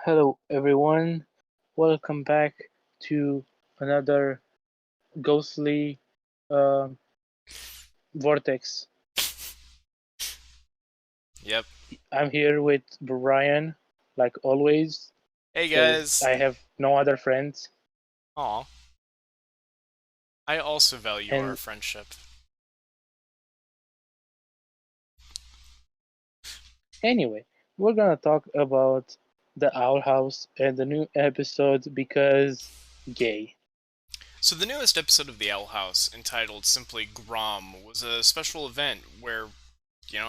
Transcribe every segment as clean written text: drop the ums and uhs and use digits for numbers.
Hello, everyone. Welcome back to another ghostly uh, vortex. Yep. I'm here with Brian, like always, Hey because guys. I have no other friends. Aw. I also value our And friendship. anyway, we're gonna talk about the Owl House and the new episode because gay. So the newest episode of The Owl House, entitled simply Grom, was a special event where,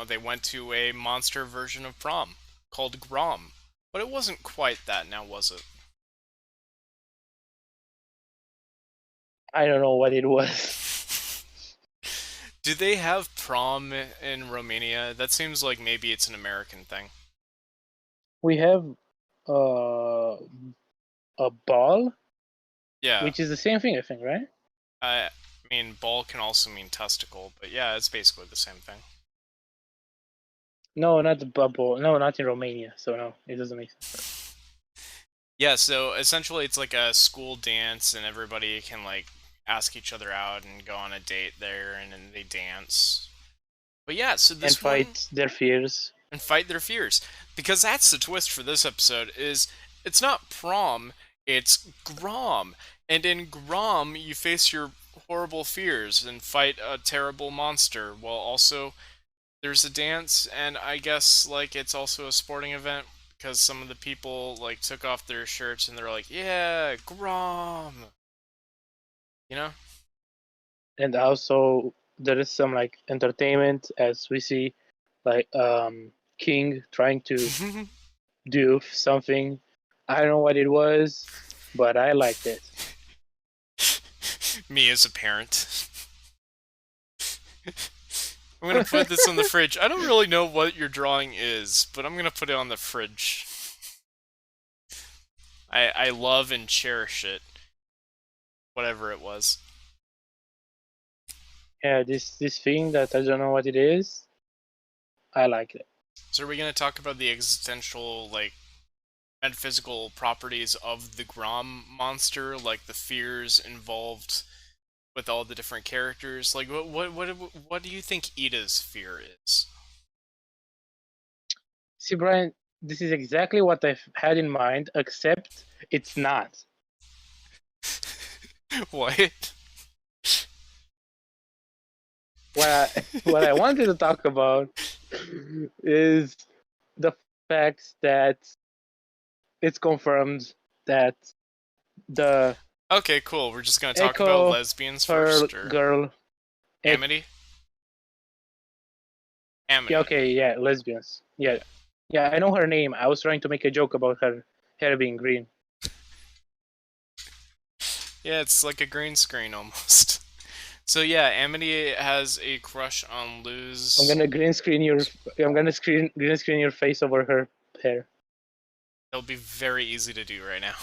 they went to a monster version of prom called Grom. But it wasn't quite that now, was it? I don't know what it was. Do they have prom in Romania? That seems like maybe it's an American thing. We have uh, a ball, Yeah. which is the same thing, I think, right? I mean, ball can also mean testicle, but yeah, it's basically the same thing. No, not the bubble. No, not in Romania. So no, it doesn't make sense. Yeah, so essentially it's like a school dance and everybody can like ask each other out and go on a date there and then they dance. But yeah, so And this one fight their fears. and fight their fears. Because that's the twist for this episode is it's not prom, it's Grom. And in Grom you face your horrible fears and fight a terrible monster while also there's a dance, and I guess like it's also a sporting event because some of the people like took off their shirts and they're like, "Yeah, Grom," you know? And also there is some like entertainment as we see like King trying to do something. I don't know what it was, but I liked it. Me as a parent. I'm gonna put this on the fridge. I don't really know what your drawing is, but I'm gonna put it on the fridge. I love and cherish it, whatever it was. Yeah, this thing that I don't know what it is. I like it. So are we gonna talk about the existential like metaphysical properties of the Grom monster, like the fears involved with all the different characters? Like, what do you think Ida's fear is? See, Brian, this is exactly what I've had in mind, except it's not. What? What I wanted to talk about is the fact that it's confirmed that the Okay, cool. We're just gonna talk about Echo lesbians Pearl first, or girl, Amity? yeah, Amity. okay, yeah, lesbians, yeah, yeah, I know her name. I was trying to make a joke about her hair being green. Yeah, it's like a green screen almost. So yeah, Amity has a crush on I'm Luz. gonna green screen your, I'm gonna green screen your face over her hair. It'll be very easy to do right now.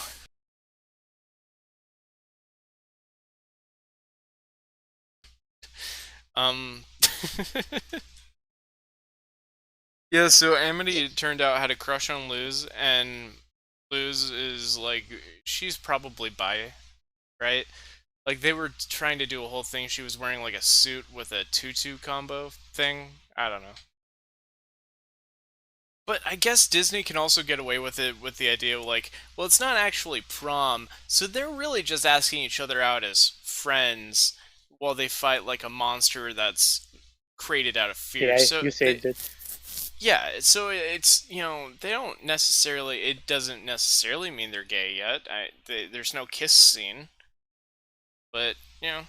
Um. Yeah, so Amity, it turned out, had a crush on Luz, and Luz is like, she's probably bi, right? Like, they were trying to do a whole thing. She was wearing like a suit with a tutu combo thing. I don't know. But I guess Disney can also get away with it with the idea of like, well, it's not actually prom, so they're really just asking each other out as friends while they fight like a monster that's created out of fear. Yeah, So you they, said that. yeah, so it's they don't necessarily. It doesn't necessarily mean they're gay yet. There's no kiss scene, but it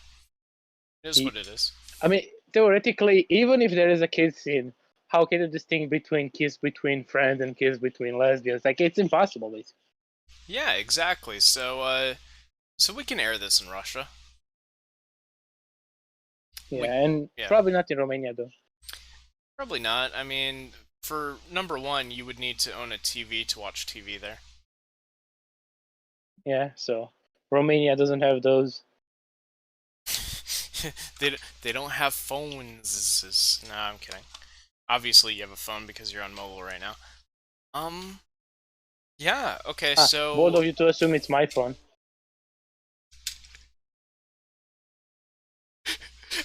is what it is. I mean, theoretically, even if there is a kiss scene, how can you distinguish between kiss between friends and kiss between lesbians? Like, it's impossible, basically. Yeah, exactly. So we can air this in Russia. Yeah, We and yeah, probably not in Romania, though. probably not. I mean, for number one, you would need to own a TV to watch TV there. Yeah, so Romania doesn't have those. They don't have phones. No, I'm kidding. Obviously, you have a phone because you're on mobile right now. Um, Yeah. Okay. Bold So of you to assume it's my phone.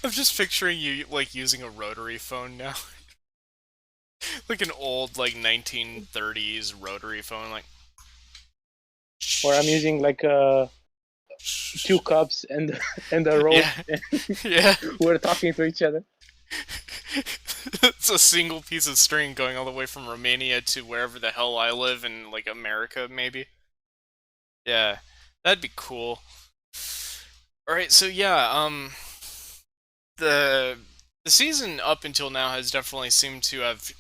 I'm just picturing you like using a rotary phone now, like an old like 1930s rotary phone, like. Or I'm using like two cups and and a rope, Yeah. and Yeah. we're talking to each other. It's a single piece of string going all the way from Romania to wherever the hell I live in, like America, maybe. Yeah, that'd be cool. All right, so yeah, the the season up until now has definitely seemed to have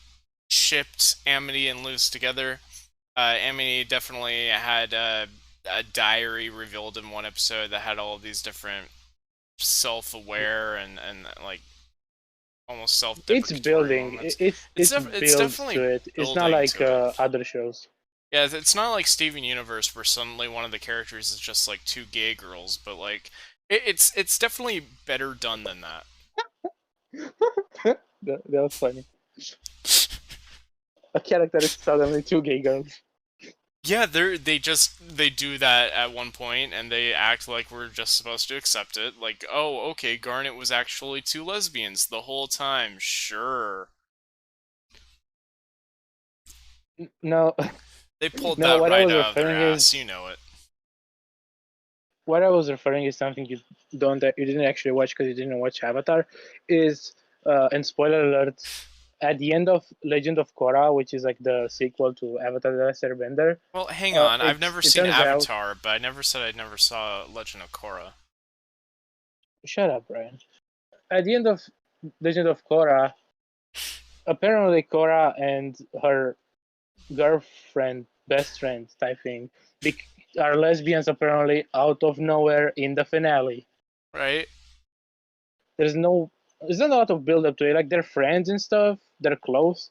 shipped Amity and Luz together. Amity definitely had a diary revealed in one episode that had all of these different self-aware and like almost It's self-deprecatory building. moments. It's It's builds to definitely it. It's not building like to it. other shows. Yeah, it's not like Steven Universe where suddenly one of the characters is just like two gay girls, but like it's definitely better done than that. That was funny. A character is suddenly two gay girls. Yeah, they do that at one point and they act like we're just supposed to accept it. Like, oh, okay, Garnet was actually two lesbians the whole time. Sure. No, They pulled no. that What I right was out of their referring ass, is you know it. what I was referring is something you didn't actually watch because you didn't watch Avatar. Is and spoiler alert, at the end of Legend of Korra, which is like the sequel to Avatar: The Last Airbender, Well, hang on. I've never it seen turns out. Avatar, but I never said I never saw Legend of Korra. Shut up, Brian. At the end of Legend of Korra, apparently Korra and her girlfriend, best friend type thing, are lesbians apparently out of nowhere in the finale. Right? There's no, there's not a lot of build up to it. Like they're friends and stuff, they're close,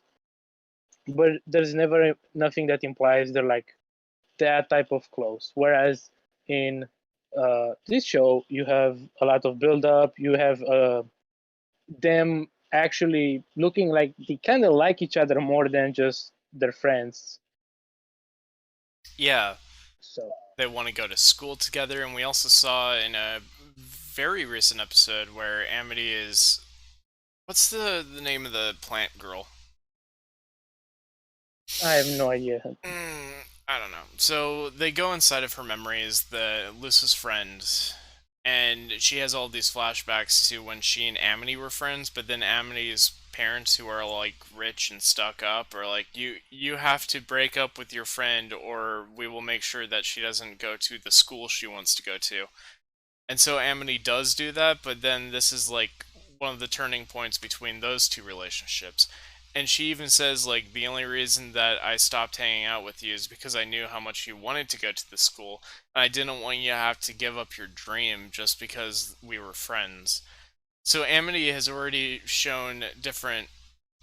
but there's never nothing that implies they're like that type of close. Whereas in this show, you have a lot of build up. You have them actually looking like they kind of like each other more than just their friends. Yeah. So They want to go to school together, and we also saw in a very recent episode where Amity is. What's the name of the plant girl? I have no idea. I don't know. So they go inside of her memories, the Luce's friend, and she has all these flashbacks to when she and Amity were friends, but then Amity's parents, who are like rich and stuck up, are like, you have to break up with your friend or we will make sure that she doesn't go to the school she wants to go to. And so Amity does do that, but then this is like one of the turning points between those two relationships. And she even says, like, the only reason that I stopped hanging out with you is because I knew how much you wanted to go to the school, and I didn't want you to have to give up your dream just because we were friends. So Amity has already shown different,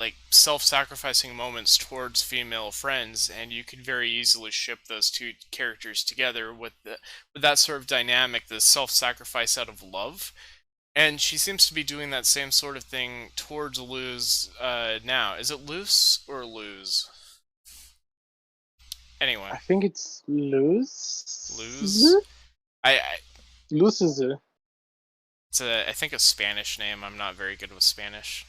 like, self-sacrificing moments towards female friends, and you could very easily ship those two characters together with that sort of dynamic, the self-sacrifice out of love. And she seems to be doing that same sort of thing towards Luz now. Is it Luce or Luz? Anyway, I think it's Luz. I Loses. it's I think a Spanish name. I'm not very good with Spanish.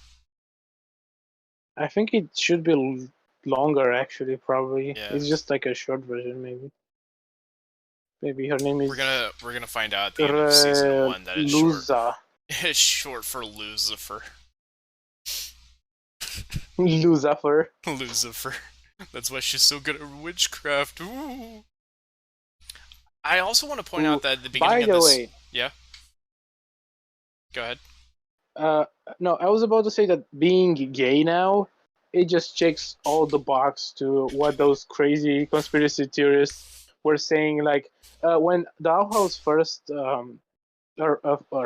I think it should be longer actually. Probably Yeah, it's just like a short version. Maybe her name is we're gonna find out at the end of season one that it's short. Luza. It's short for Lucifer. Lucifer. Lucifer. That's why she's so good at witchcraft. Ooh. I also want to point out that at the beginning By of the this. way, Yeah. Go ahead. uh, no, I was about to say that being gay now, it just checks all the box to what those crazy conspiracy theorists were saying. Like when Dollhouse first or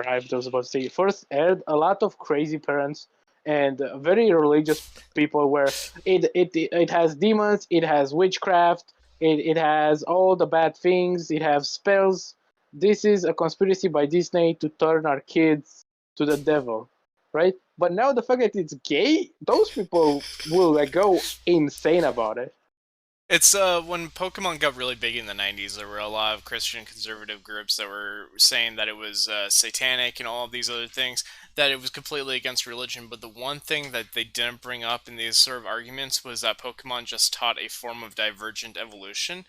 I was about to say first aired, a lot of crazy parents and very religious people where it has demons, it has witchcraft, it has all the bad things, it has spells. This is a conspiracy by Disney to turn our kids to the devil, right? But now the fact that it's gay, those people will like go insane about it. It's when Pokemon got really big in the 90s, there were a lot of Christian conservative groups that were saying that it was satanic and all of these other things, that it was completely against religion. But the one thing that they didn't bring up in these sort of arguments was that Pokemon just taught a form of divergent evolution.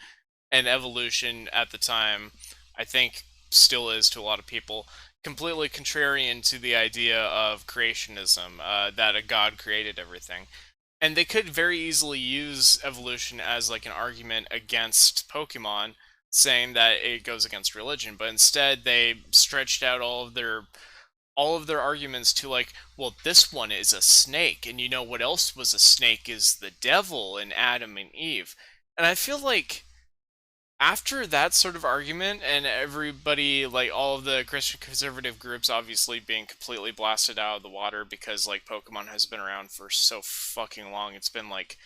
And evolution at the time, I think, still is to a lot of people, completely contrarian to the idea of creationism, that a god created everything. And they could very easily use evolution as like an argument against Pokemon, saying that it goes against religion, but instead they stretched out all of their arguments to like, well, this one is a snake, and you know what else was a snake is the devil in Adam and Eve. And I feel like after that sort of argument, and everybody, like all of the Christian conservative groups, obviously being completely blasted out of the water because like Pokemon has been around for so fucking long. It's been like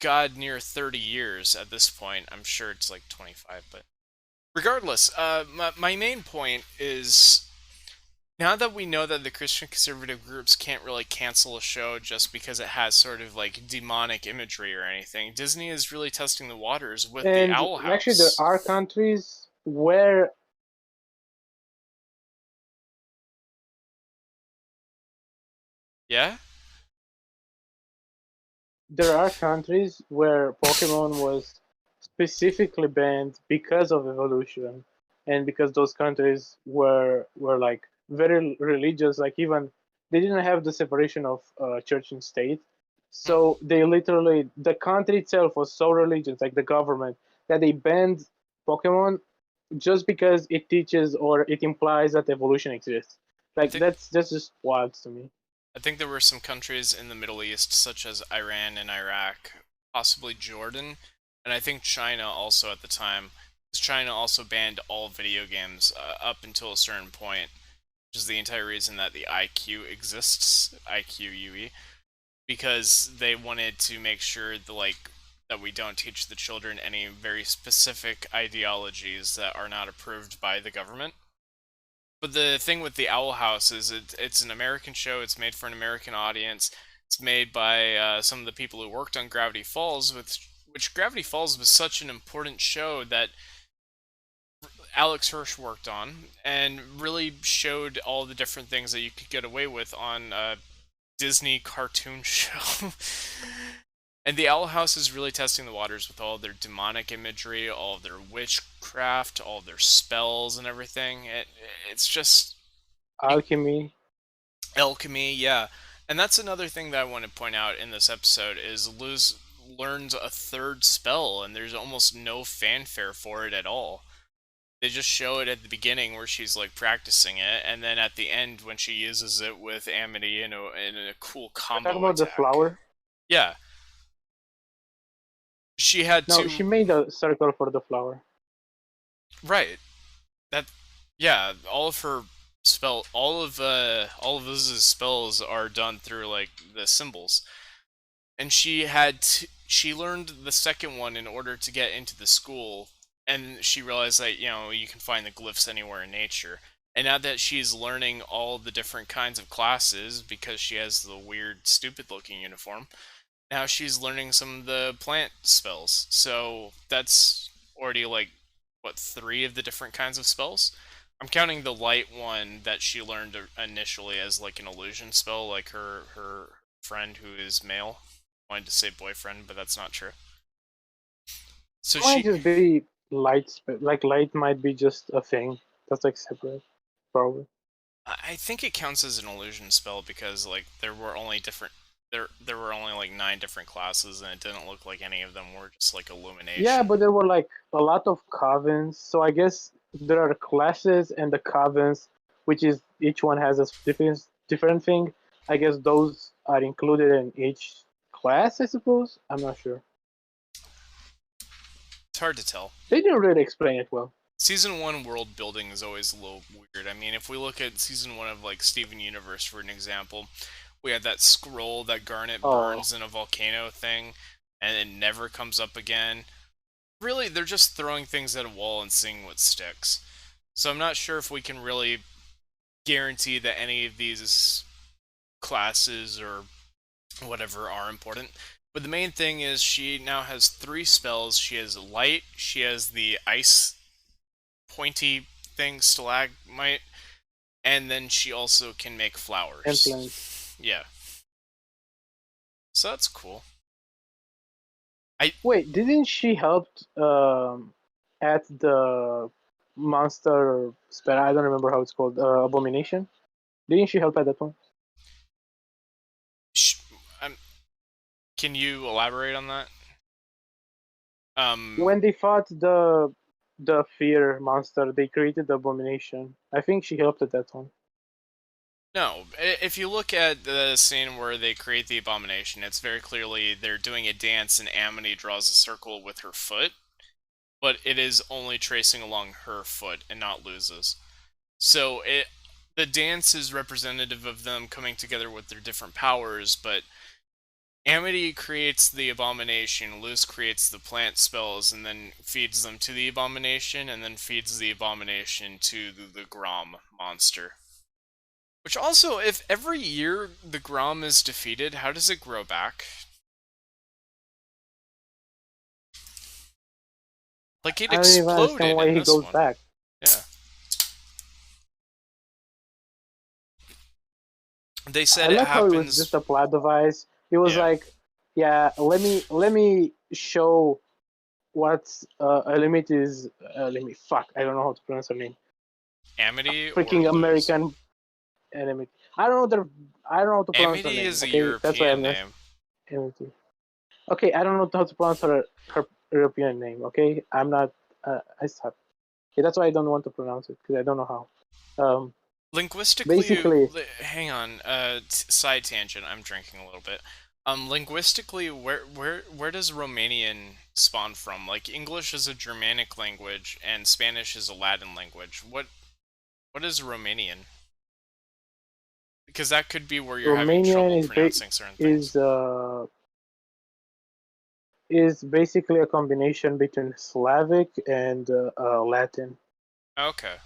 god near 30 years at this point. I'm sure it's like 25, but regardless, my main point is, now that we know that the Christian conservative groups can't really cancel a show just because it has sort of like demonic imagery or anything, Disney is really testing the waters with the And Owl actually, there House. are countries where Yeah? Pokemon was specifically banned because of evolution, and because those countries were like very religious. Like even they didn't have the separation of church and state, Hmm. so they literally the country itself was so religious, like the government, that they banned Pokemon just because it teaches or it implies that evolution exists. I Like think that's just wild to me. I think there were some countries in the Middle East, such as Iran and Iraq, possibly Jordan, and I think China also at the time. Because China also banned all video games up until a certain point, which is the entire reason that the IQ exists, IQUE, because they wanted to make sure that we don't teach the children any very specific ideologies that are not approved by the government. But the thing with the Owl House is it's an American show. It's made for an American audience. It's made by some of the people who worked on Gravity Falls, which Gravity Falls was such an important show that Alex Hirsch worked on, and really showed all the different things that you could get away with on a Disney cartoon show. And the Owl House is really testing the waters with all their demonic imagery, all of their witchcraft, all of their spells and everything. It's just Alchemy. alchemy, yeah. And that's another thing that I want to point out in this episode is Luz learns a third spell, and there's almost no fanfare for it at all. They just show it at the beginning where she's like practicing it, and then at the end when she uses it with Amity in a cool You're talking combo about the attack. flower. Yeah, she had No, to. she made a circle for the flower. Right. That. Yeah, all of Luz's spells are done through like the symbols, and she learned the second one in order to get into the school, and she realized that you can find the glyphs anywhere in nature. And now that she's learning all the different kinds of classes because she has the weird stupid looking uniform, now she's learning some of the plant spells. So that's already like what, three of the different kinds of spells. I'm counting the light one that she learned initially as like an illusion spell, like her friend who is male. I wanted to say boyfriend, but that's not true. So It might she, just be light. Like light might be just a thing that's like separate, probably. I think it counts as an illusion spell because like there were only like nine different classes, and it didn't look like any of them were just like Yeah, illumination. but there were like a lot of covens, so I guess there are classes and the covens, which is each one has a different thing. I guess those are included in each class. I suppose. I'm not sure. It's hard to tell. They didn't really explain it well. Season 1 world building is always a little weird. I mean, if we look at season 1 of like Steven Universe for an example, we had that scroll that Garnet Oh, burns in a volcano thing, and it never comes up again. Really, they're just throwing things at a wall and seeing what sticks. So I'm not sure if we can really guarantee that any of these classes or whatever are important. But the main thing is she now has three spells. She has light, she has the ice pointy thing, stalagmite, and then she also can make And flowers. planes. Yeah. So that's cool. I Wait, didn't she help at the monster spell? I don't remember how it's called. Abomination. Didn't she help at that one? sh- can you elaborate on that? Um, When they fought the fear monster, they created the abomination. I think she helped at that one. no. If you look at the scene where they create the abomination, it's very clearly they're doing a dance, and Amity draws a circle with her foot, but it is only tracing along her foot and not Luz's. So the dance is representative of them coming together with their different powers, but Amity creates the abomination, Luz creates the plant spells, and then feeds them to the abomination, and then feeds the abomination to the Grom monster. Which also, if every year the Grom is defeated, how does it grow back? Like, it I don't even understand exploded why in he this goes one. back. Yeah. They I said it like how it was just happens. a plot device. It was Yeah. like, yeah, let me show what a limit is. Limit. Fuck, I don't know how to pronounce her name. Amity or Freaking Luz? American enemy. I don't know the. I don't know how to pronounce her Amity name. is a Okay, that's why European I'm not. name. Okay, I don't know how to pronounce her European name. Okay, I'm not. I suck. Okay, that's why I don't want to pronounce it because I don't know how. Linguistically, Basically, hang on. Side tangent. I'm drinking a little bit. Linguistically, where does Romanian spawn from? Like, English is a Germanic language and Spanish is a Latin language. What is Romanian? Because that could be where you're having Romanian trouble is pronouncing certain things. is uh is basically a combination between Slavic and Latin. Okay.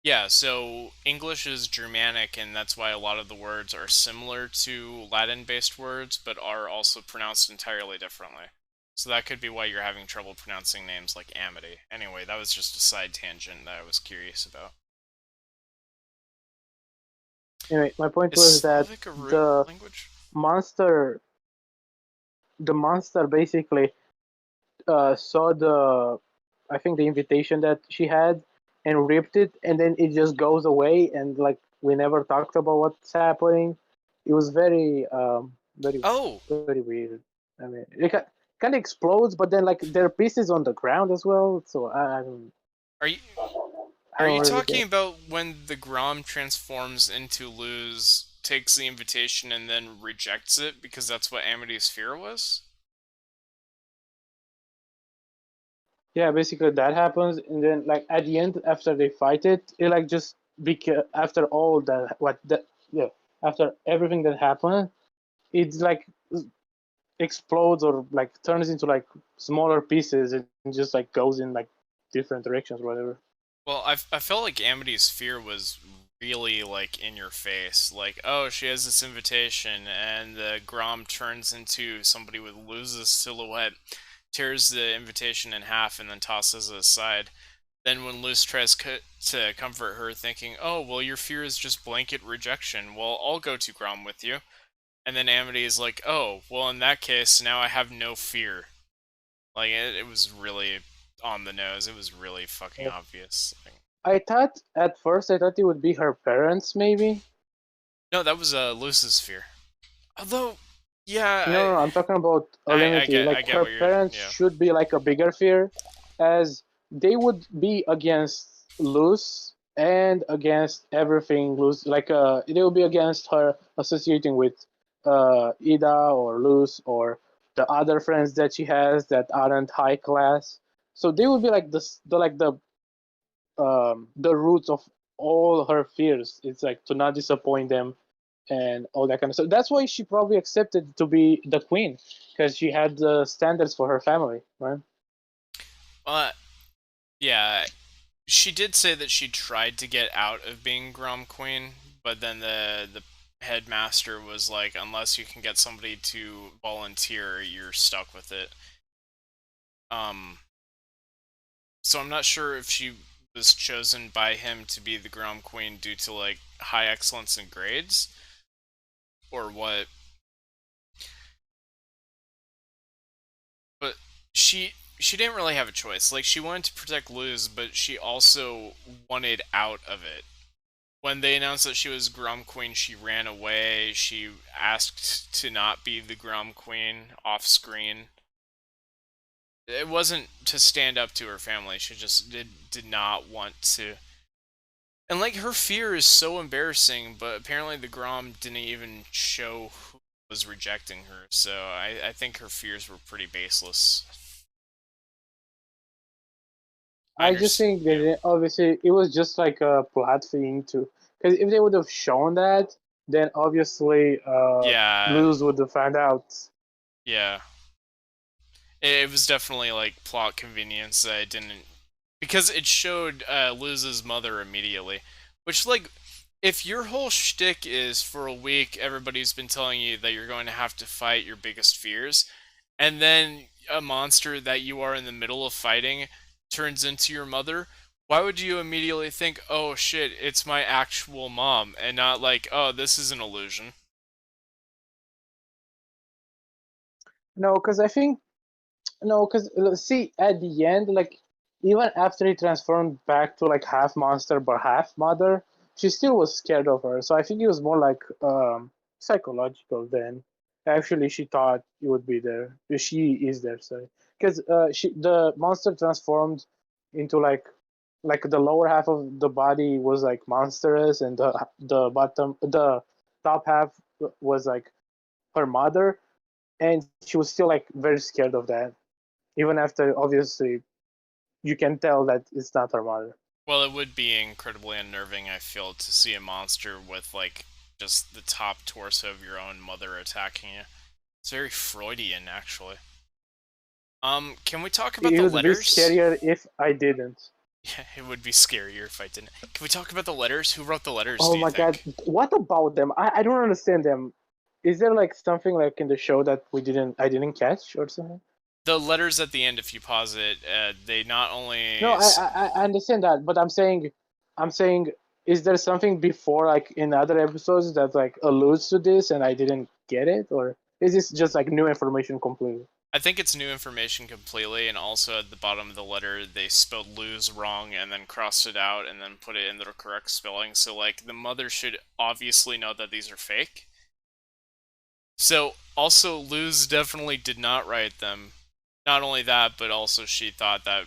Yeah, so English is Germanic, and that's why a lot of the words are similar to Latin-based words, but are also pronounced entirely differently. So that could be why you're having trouble pronouncing names like Amity. Anyway, that was just a side tangent that I was curious about. Anyway, my point Is was that Slavic a root the language? monster, the monster basically saw I think the invitation that she had and ripped it, and then it just goes away, and like we never talked about what's happening. It was Oh, very weird. I mean, it kind of explodes, but then like there are pieces on the ground as well. So are you I are don't you really talking get. about when the Grom transforms into Luz, takes the invitation, and then rejects it because that's what Amity's fear was? Yeah, basically that happens, and then like at the end, after they fight it, it like just after all that what that yeah after everything that happened, it's like explodes or like turns into like smaller pieces and just like goes in like different directions or whatever. Well, I felt like Amity's fear was really like in your face. Like, oh, she has this invitation, and the Grom turns into somebody with Luz's silhouette, tears the invitation in half, and then tosses it aside. Then when Luz tries to comfort her, thinking, "Oh, well, your fear is just blanket rejection. Well, I'll go to Grom with you." And then Amity is like, "Oh, well, in that case, now I have no fear." Like, it was really on the nose. It was really fucking Yeah. obvious. Like, I thought at first I thought it would be her parents maybe. no, that was Luce's fear. Although, yeah, No, no, I'm talking about Alimity. I Like get her what you're. parents Yeah. should be like a bigger fear, as they would be against Luz and against everything Luz. Like they would be against her associating with Ida or Luz or the other friends that she has that aren't high class. So they would be like the roots of all her fears. It's like to not disappoint them and all that kind of stuff. That's why she probably accepted to be the queen because she had the standards for her family, right? Uh, yeah. She did say that she tried to get out of being Grom Queen, but then the headmaster was like, unless you can get somebody to volunteer, you're stuck with it. Um, so I'm not sure if she was chosen by him to be the Grom Queen due to like high excellence in grades or what. But she didn't really have a choice. Like she wanted to protect Luz, but she also wanted out of it. When they announced that she was Grom Queen, she ran away. She asked to not be the Grom Queen off screen. It wasn't to stand up to her family. She just did not want to. And like her fear is so embarrassing, but apparently the Grom didn't even show who was rejecting her. So I think her fears were pretty baseless. I I just understand. think Yeah. that obviously it was just like a plot thing to, because if they would have shown that, then obviously Yeah. Luz would have found out. Yeah. It was definitely like plot convenience that I didn't, because it showed Luz's mother immediately, which like if your whole shtick is for a week everybody's been telling you that you're going to have to fight your biggest fears, and then a monster that you are in the middle of fighting turns into your mother, why would you immediately think, oh shit, it's my actual mom, and not like, oh, this is an illusion? No, because I think no, because see at the end, like even after he transformed back to like half monster but half mother, she still was scared of her. So I think it was more like psychological than actually she thought it would be there. She is there, sorry, because she the monster transformed into like the lower half of the body was like monstrous, and the top half was like her mother, and she was still like very scared of that even after obviously you can tell that it's not her mother. Well, it would be incredibly unnerving, I feel, to see a monster with like just the top torso of your own mother attacking you. It's very Freudian, actually. Can we talk about It the would be letters? scarier if I didn't. Yeah, it would be scarier if I didn't. Can we talk about the letters? Who wrote the letters, Oh do you my god, think? what about them? I don't understand them. Is there like something like in the show that I didn't catch or something? The letters at the end, if you pause it, they not No, only. I understand that, but I'm saying, is there something before like in other episodes that like alludes to this and I didn't get it, or is this just like new information completely? I think it's new information completely, and also at the bottom of the letter, they spelled lose wrong and then crossed it out and then put it in the correct spelling. So, like, the mother should obviously know that these are fake. So, also, Luz definitely did not write them. Not only that, but also she thought that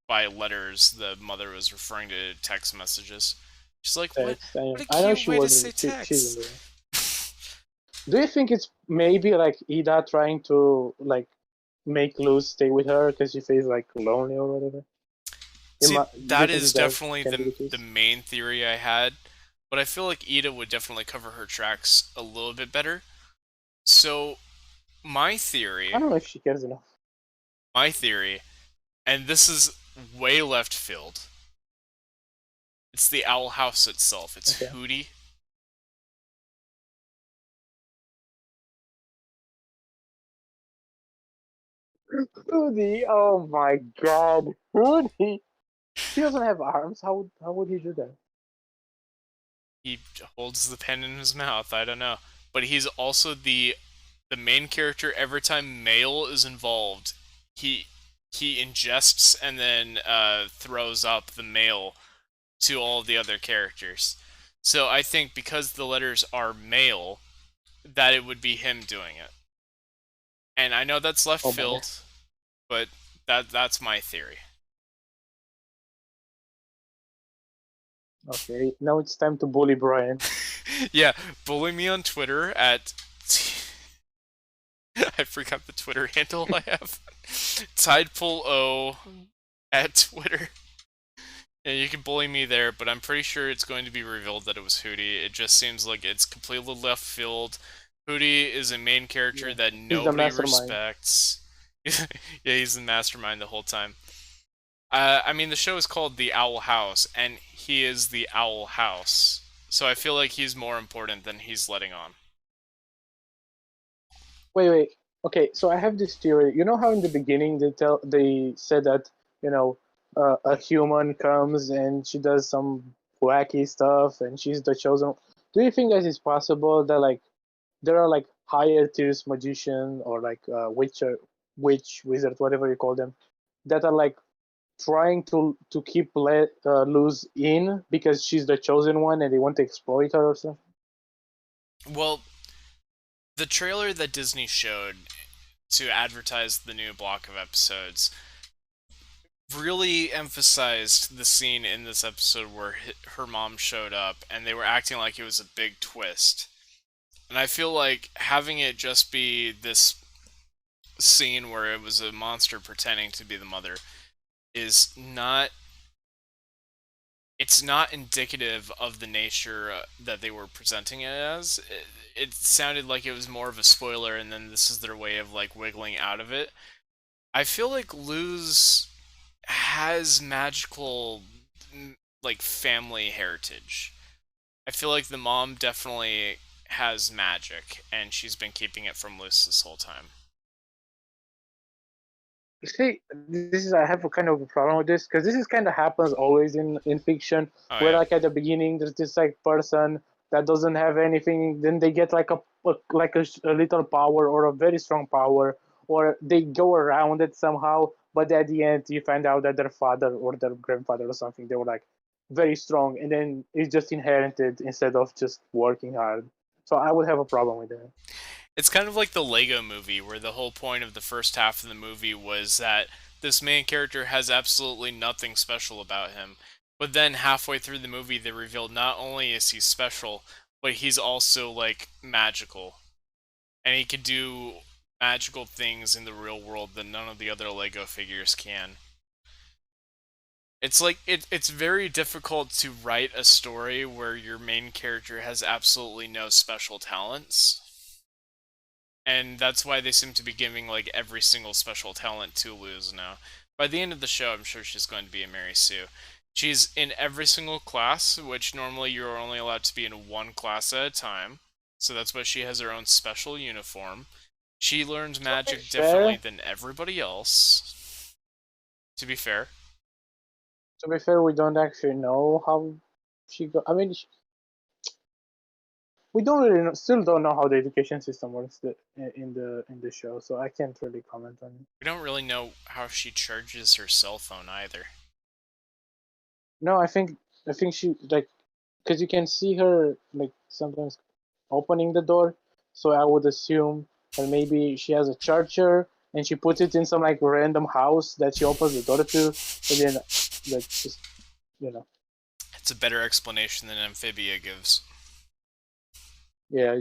by letters, the mother was referring to text messages. She's like, what? Text. What a I know cute she way to say wasn't. She's in text. there. Do you think it's maybe like Ida trying to like make Luz stay with her because she feels like lonely or whatever? See, Do you that think is that definitely can be the the case? main theory I had, but I feel like Ida would definitely cover her tracks a little bit better. So, my I theory, don't know if she cares enough. my theory, and this is way left field. It's the Owl House itself. It's Okay. Hootie. Rudy, oh my god, Rudy! He doesn't have arms. How would he do that? He holds the pen in his mouth. I don't know, but he's also the main character. Every time mail is involved, he he ingests and then throws up the mail to all the other characters. So I think because the letters are male, that it would be him doing it. And I know that's left Oh my god. field, but that's my theory. Okay, now it's time to bully Brian. Yeah, bully me on Twitter at I forgot the Twitter handle I have. Tidepullo at Twitter. Yeah, you can bully me there, but I'm pretty sure it's going to be revealed that it was Hootie. It just seems like it's completely left field. Hootie is a main character Yeah, that he's the nobody mastermind. respects. Yeah, he's the mastermind the whole time. I mean, the show is called The Owl House, and he is the Owl House. So I feel like he's more important than he's letting on. Wait. Okay, so I have this theory. You know how in the beginning they said that you know a human comes and she does some wacky stuff and she's the chosen. Do you think that it's possible that like there are like higher tiers magician or like witch, wizard, whatever you call them, that are like trying to keep Luz in because she's the chosen one and they want to exploit her or something? Well, the trailer that Disney showed to advertise the new block of episodes really emphasized the scene in this episode where her mom showed up and they were acting like it was a big twist. And I feel like having it just be this scene where it was a monster pretending to be the mother is not, it's not indicative of the nature that they were presenting it as. It sounded like it was more of a spoiler and then this is their way of like wiggling out of it. I feel like Luz has magical like family heritage. I feel like the mom definitely has magic and she's been keeping it from Luz this whole time. See, this is I have a kind of a problem with this because this is kind of happens always in fiction Oh where yeah. like at the beginning there's this like person that doesn't have anything, then they get like a little power or a very strong power, or they go around it somehow, but at the end you find out that their father or their grandfather or something, they were like very strong, and then it's just inherited instead of just working hard. So I would have a problem with that. It's kind of like the Lego movie where the whole point of the first half of the movie was that this main character has absolutely nothing special about him. But then halfway through the movie they revealed not only is he special, but he's also like magical. And he can do magical things in the real world that none of the other Lego figures can. It's like it's very difficult to write a story where your main character has absolutely no special talents. And that's why they seem to be giving like every single special talent to Luz now. By the end of the show, I'm sure she's going to be a Mary Sue. She's in every single class, which normally you're only allowed to be in one class at a time. So that's why she has her own special uniform. She learns To be magic differently fair, than everybody else. To be fair, we don't actually know how she go. I mean, we don't really know, still don't know how the education system works in the show, so I can't really comment on it. we don't really know how she charges her cell phone either. No, I think she like because you can see her like sometimes opening the door, so I would assume that maybe she has a charger and she puts it in some like random house that she opens the door to, and then like just you know It's a better explanation than Amphibia gives. yeah.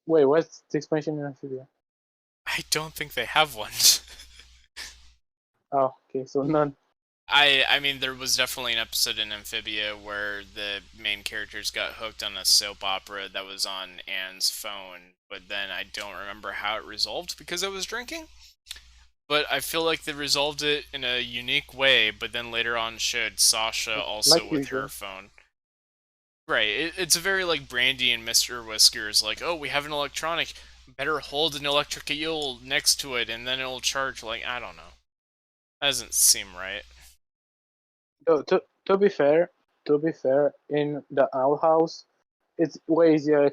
Wait, what's the expansion in Amphibia? I don't think they have one. Oh, okay, so none. I mean there was definitely an episode in Amphibia where the main characters got hooked on a soap opera that was on Anne's phone, but then I don't remember how it resolved because I was drinking. But I feel like they resolved it in a unique way, but then later on showed Sasha also Like with her usual. phone. Right, it's a very like Brandy and Mr. Whiskers, like, oh, we have an electronic, better hold an electric eel next to it and then it'll charge, like, I don't know. That doesn't seem right. To be fair, in the Owl House, it's way easier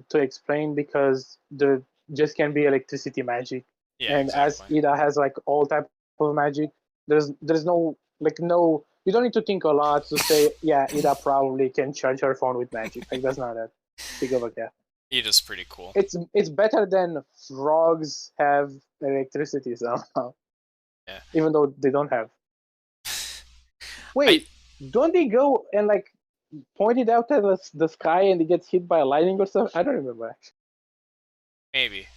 to explain because there just can be electricity magic, Yeah, and as exactly. Ida has like all type of magic, there's no like no you don't need to think a lot to say yeah Ida probably can charge her phone with magic. Like that's not that big of a gap. It is pretty cool. It's better than frogs have electricity somehow, Yeah. even though they don't have. I Wait, don't they go and like point it out at the sky and it gets hit by a lightning or something? I don't remember actually. maybe.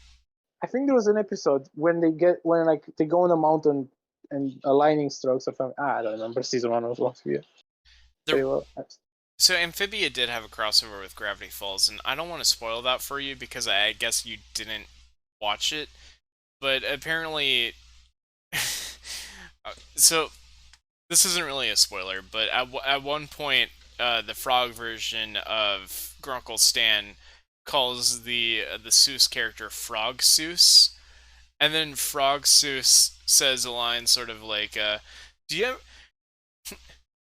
I think there was an episode when like they go on a mountain and a lightning strikes or something. I don't remember season one of Lost View There very well. So Amphibia did have a crossover with Gravity Falls, and I don't want to spoil that for you because I guess you didn't watch it, but apparently, so this isn't really a spoiler, but at one point, the frog version of Grunkle Stan calls the Seuss character Frog Seuss, and then Frog Seuss says a line sort of like, "Do you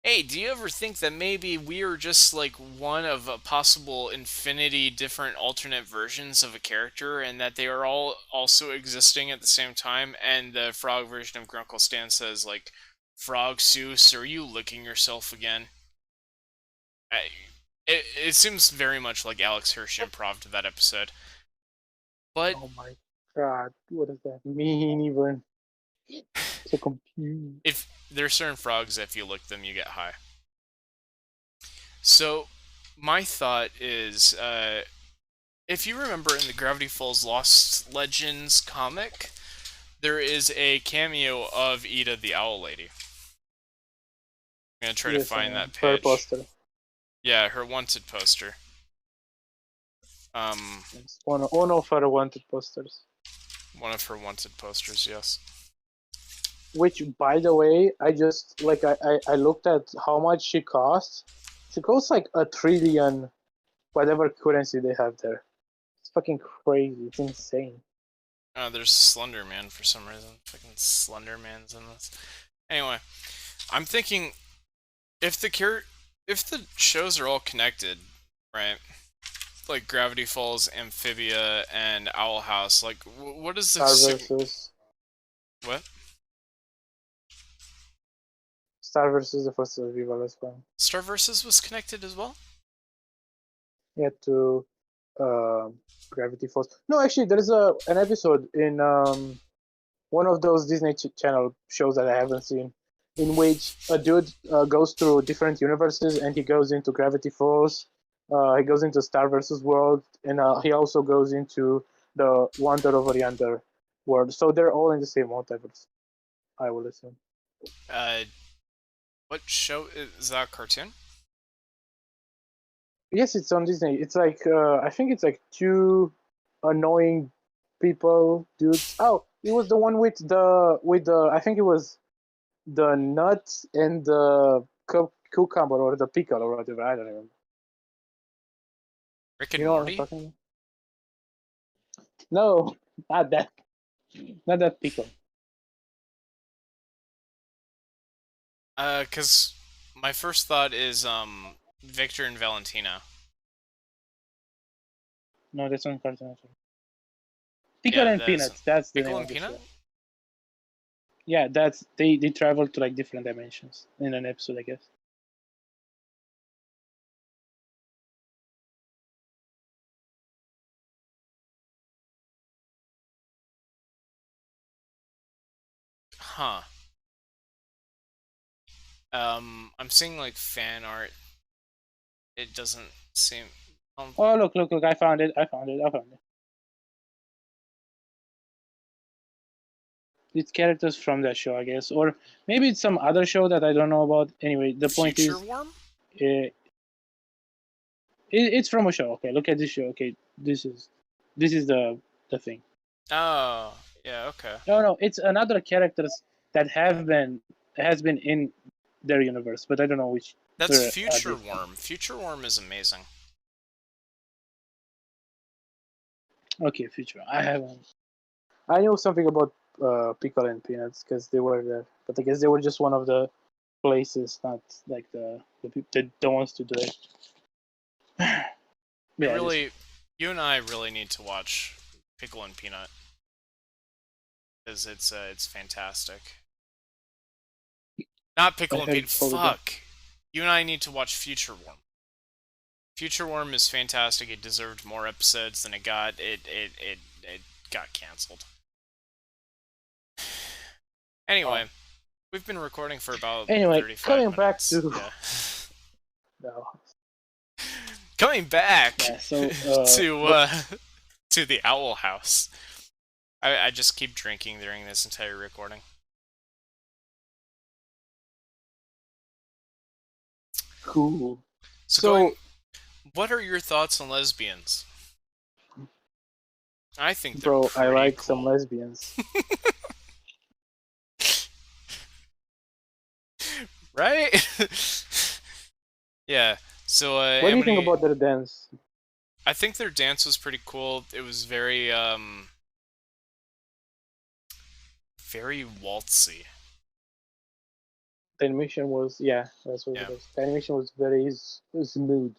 Hey, do you ever think that maybe we are just like one of a possible infinity different alternate versions of a character and that they are all also existing at the same time?" And the frog version of Grunkle Stan says like, "Frog Seuss, are you licking yourself again?" I, it seems very much like Alex Hirsch improv to that episode. But Oh my god, what does that mean even? So confused. if there are certain frogs, if you lick them, you get high. So, my thought is, if you remember in the Gravity Falls Lost Legends comic, there is a cameo of Ida the Owl Lady. I'm gonna try to Yes, find that her page. poster. Yeah, her wanted poster. It's one of her wanted posters. One of her wanted posters, yes. Which, by the way, I just like I looked at how much she costs. She costs like 1 trillion, whatever currency they have there. It's fucking crazy. It's insane. There's Slender Man for some reason. Fucking Slender Man's in this. Anyway, I'm thinking if if the shows are all connected, right? Like Gravity Falls, Amphibia, and Owl House. Like, what is the Star versus what? Star versus the first survival as well. Star Versus was connected as well. Yeah, to Gravity Falls. No, actually, there is an episode in one of those Disney Channel shows that I haven't seen, in which a dude goes through different universes and he goes into Gravity Falls. He goes into Star versus World, and he also goes into the Wonder Over Yonder world. So they're all in the same multiverse, I will assume. What show is that? A cartoon? Yes, it's on Disney. It's like I think it's like two annoying people, dudes. Oh, it was the one with the I think it was the nuts and the cucumber or the pickle or whatever. I don't remember. Rick and You know what I'm Morty? talking about? No, not that. Not that pickle. Cause my first thought is Victor and Valentina. No, that's on Cartoon Network. Pickle Yeah, and that is Peanuts. That's the Pickle name and of the Peanut. show. Yeah, that's they travel to like different dimensions in an episode, I guess. Huh. I'm seeing like fan art. It doesn't seem. Oh, look! I found it! It's characters from that show, I guess, or maybe it's some other show that I don't know about. Anyway, the point Future is, Worm? it's from a show. Okay, look at this show. Okay, this is the thing. Oh, yeah, okay. No, it's another characters that has been in their universe, but I don't know which. That's where Future Worm. Future Worm is amazing. Okay, future. I haven't. I know something about pickle and peanuts because they were there, but I guess they were just one of the places, not like the ones to do it. Yeah, You and I really need to watch Pickle and Peanut because it's fantastic. Not Pickle and Peanut. Fuck. You and I need to watch Future Worm. Future Worm is fantastic. It deserved more episodes than it got. It got canceled. Anyway, we've been recording for about 35 coming minutes. Back to no. Coming back to the Owl House. I just keep drinking during this entire recording. Cool. So what are your thoughts on lesbians? I think they're bro, I like cool. some lesbians. Right? Yeah. So What do you think Amity, about their dance? I think their dance was pretty cool. It was very very waltzy. The animation was, yeah, that's what it Yeah. was. The animation was very smooth.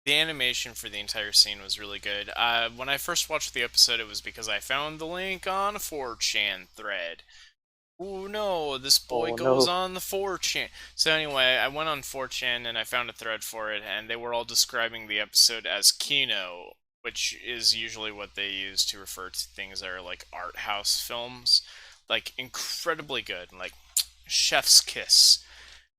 The animation for the entire scene was really good. When I first watched the episode, it was because I found the link on a 4chan thread. Oh no, this boy Oh goes no. on the 4chan. So anyway, I went on 4chan and I found a thread for it, and they were all describing the episode as Kino, which is usually what they use to refer to things that are like art house films. Like incredibly good, like chef's kiss,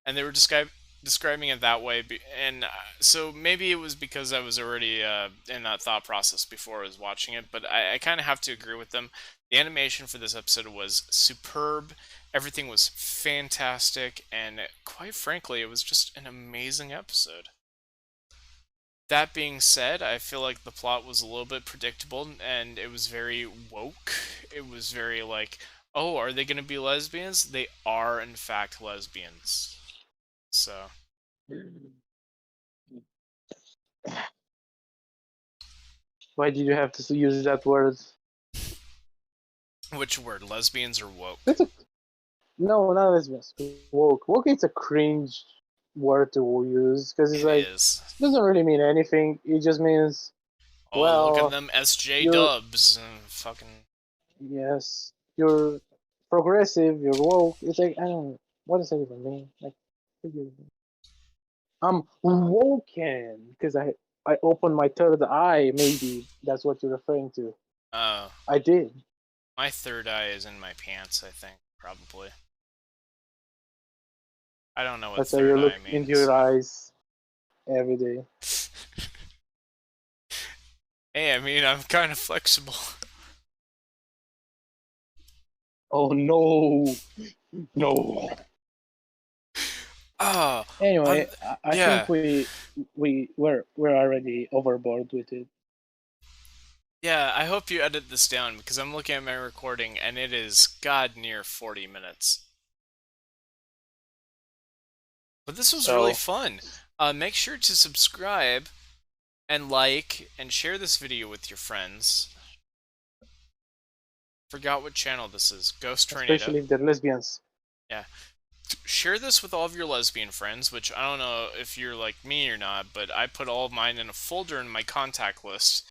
and they were describing it that way. And so maybe it was because I was already in that thought process before I was watching it, but I kind of have to agree with them. The animation for this episode was superb. Everything was fantastic, and quite frankly, it was just an amazing episode. That being said, I feel like the plot was a little bit predictable, and it was very woke. It was very like, oh, are they going to be lesbians? They are, in fact, lesbians. So, Why did you have to use that word? which word, lesbians or woke? It's a no, not lesbians. Woke. Woke. It's a cringe word to use because it's It like is. doesn't really mean anything. It just means, Oh, look at well, them SJ you're dubs. Fucking. yes, you're progressive. You're woke. It's like I don't. What does that even mean? Like, I'm woken because I opened my third eye. Maybe that's what you're referring to. Uh, I did. my third eye is in my pants, I think, probably. I don't know what That's why you third look eye into means. your eyes every day. Hey, I mean, I'm kind of flexible. Oh no, no. Oh, Anyway, on, I think yeah. we're already overboard with it. Yeah, I hope you edit this down because I'm looking at my recording and it is god near 40 minutes. But this was really So fun. Make sure to subscribe and like and share this video with your friends. Forgot what channel this is. Ghost Tornado. especially if they're lesbians. Yeah. Share this with all of your lesbian friends, which I don't know if you're like me or not, but I put all of mine in a folder in my contact list